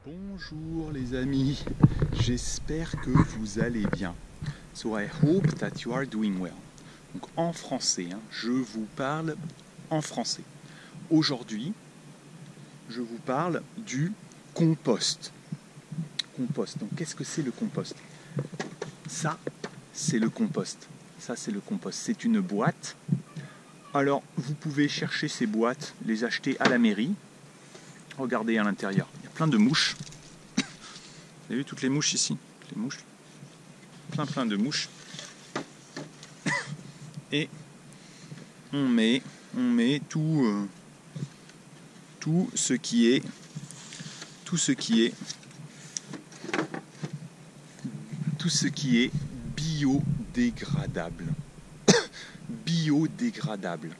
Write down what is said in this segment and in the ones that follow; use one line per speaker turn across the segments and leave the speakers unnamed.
Bonjour les amis, j'espère que vous allez bien. So I hope that you are doing well. Donc en français, je vous parle en français. Aujourd'hui, je vous parle du compost. Compost. Donc qu'est-ce que c'est le compost? Ça, c'est le compost. Ça, c'est le compost. C'est une boîte. Alors, vous pouvez chercher ces boîtes, les acheter à la mairie. Regardez à l'intérieur, il y a plein de mouches. Vous avez vu toutes les mouches ici? Les mouches. Plein de mouches. Et on met tout ce qui est biodégradable. Biodégradable.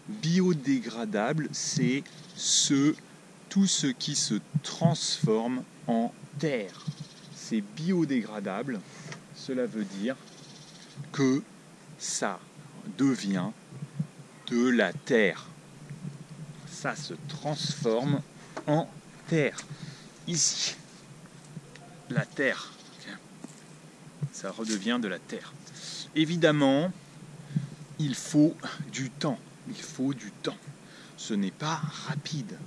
Biodégradable, c'est tout ce qui se transforme en terre. C'est biodégradable, cela veut dire que ça devient de la terre. Ça se transforme en terre. Ici, la terre, ça redevient de la terre. Évidemment, il faut du temps. Il faut du temps. Ce n'est pas rapide.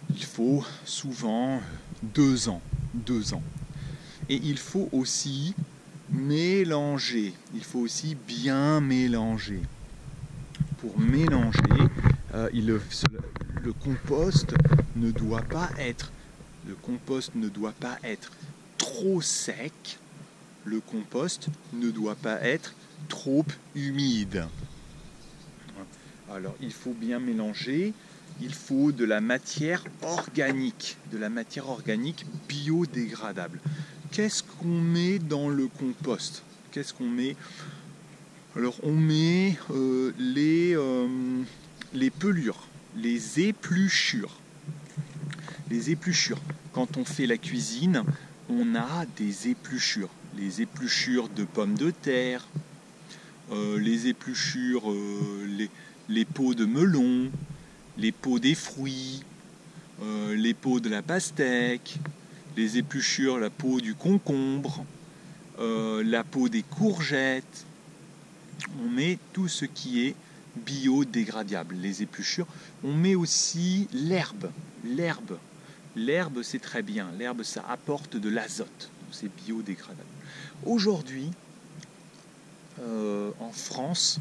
Il faut souvent 2 ans. 2 ans. Et il faut aussi mélanger. Il faut aussi bien mélanger. Pour mélanger, le compost ne doit pas être trop sec. Le compost ne doit pas être trop humide. Alors il faut bien mélanger, il faut de la matière organique biodégradable. Qu'est-ce qu'on met dans le compost? Qu'est-ce qu'on met? Alors on met les pelures, les épluchures. Les épluchures. Quand on fait la cuisine, on a des épluchures. Les épluchures de pommes de terre, les épluchures, les peaux de melon, les peaux des fruits, les peaux de la pastèque, les épluchures, la peau du concombre, la peau des courgettes. On met tout ce qui est biodégradable, les épluchures. On met aussi l'herbe. L'herbe, c'est très bien. L'herbe, ça apporte de l'azote. C'est biodégradable. Aujourd'hui, en France,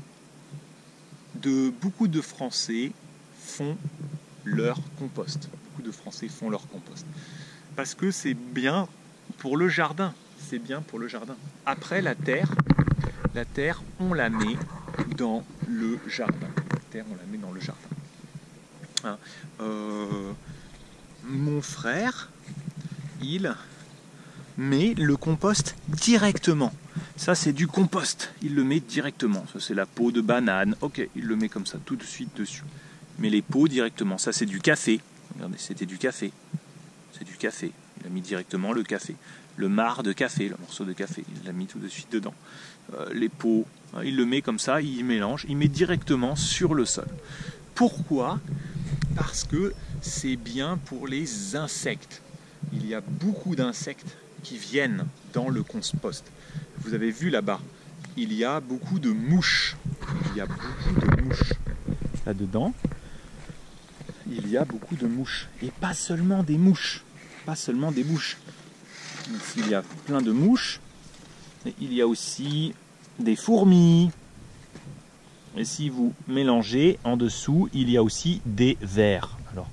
beaucoup de Français font leur compost. Beaucoup de Français font leur compost. Parce que c'est bien pour le jardin. C'est bien pour le jardin. Après, la terre, on la met dans le jardin. Mon frère, il met le compost directement. Ça, c'est du compost. Il le met directement. Ça, c'est la peau de banane. Ok, il le met comme ça, tout de suite dessus. Mais les peaux directement. Ça, c'est du café. Regardez, c'était du café. C'est du café. Il a mis directement le café. Le marc de café, le morceau de café. Il l'a mis tout de suite dedans. Les peaux, il le met comme ça, il mélange. Il met directement sur le sol. Pourquoi? Parce que c'est bien pour les insectes. Il y a beaucoup d'insectes qui viennent dans le compost. Vous avez vu là-bas, il y a beaucoup de mouches. Là-dedans, il y a beaucoup de mouches. Et pas seulement des mouches. Il y a plein de mouches. Et il y a aussi des fourmis. Et si vous mélangez, en dessous, il y a aussi des vers. Alors,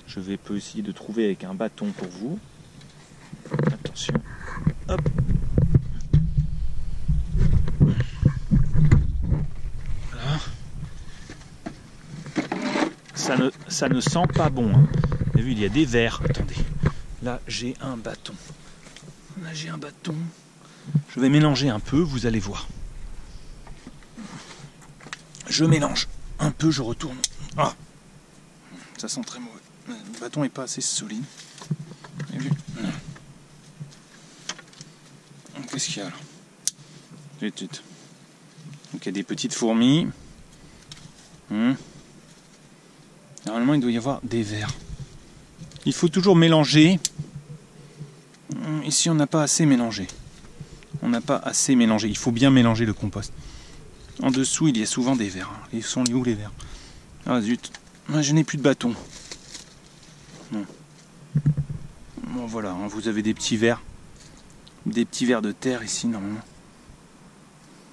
je peux essayer de trouver avec un bâton pour vous. Attention. Hop. Voilà. Ça ne sent pas bon. Vous avez vu, il y a des vers. Attendez. Là, j'ai un bâton. Je vais mélanger un peu, vous allez voir. Je mélange un peu, je retourne. Ah, ça sent très mauvais. Le bâton n'est pas assez solide. Vous avez vu? Qu'est-ce qu'il y a là? Donc il y a des petites fourmis. Normalement, il doit y avoir des vers. Il faut toujours mélanger. Ici, on n'a pas assez mélangé. On n'a pas assez mélangé. Il faut bien mélanger le compost. En dessous, il y a souvent des vers. Ils sont où les vers? Ah zut, je n'ai plus de bâton. Non. Bon voilà, hein, vous avez des petits vers. Des petits vers de terre ici, normalement.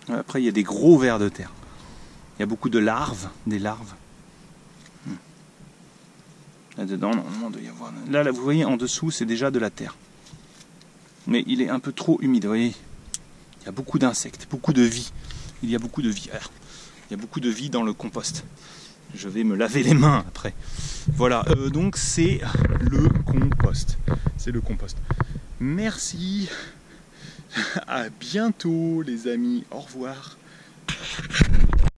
Après, il y a des gros vers de terre. Il y a beaucoup de larves, des larves. Là-dedans, normalement, il doit y avoir... Là, vous voyez, en dessous, c'est déjà de la terre. Mais il est un peu trop humide, vous voyez. Il y a beaucoup d'insectes, beaucoup de vie. Il y a beaucoup de vie. Il y a beaucoup de vie dans le compost. Je vais me laver les mains après. Voilà, donc c'est le compost. C'est le compost. Merci. À bientôt, les amis. Au revoir.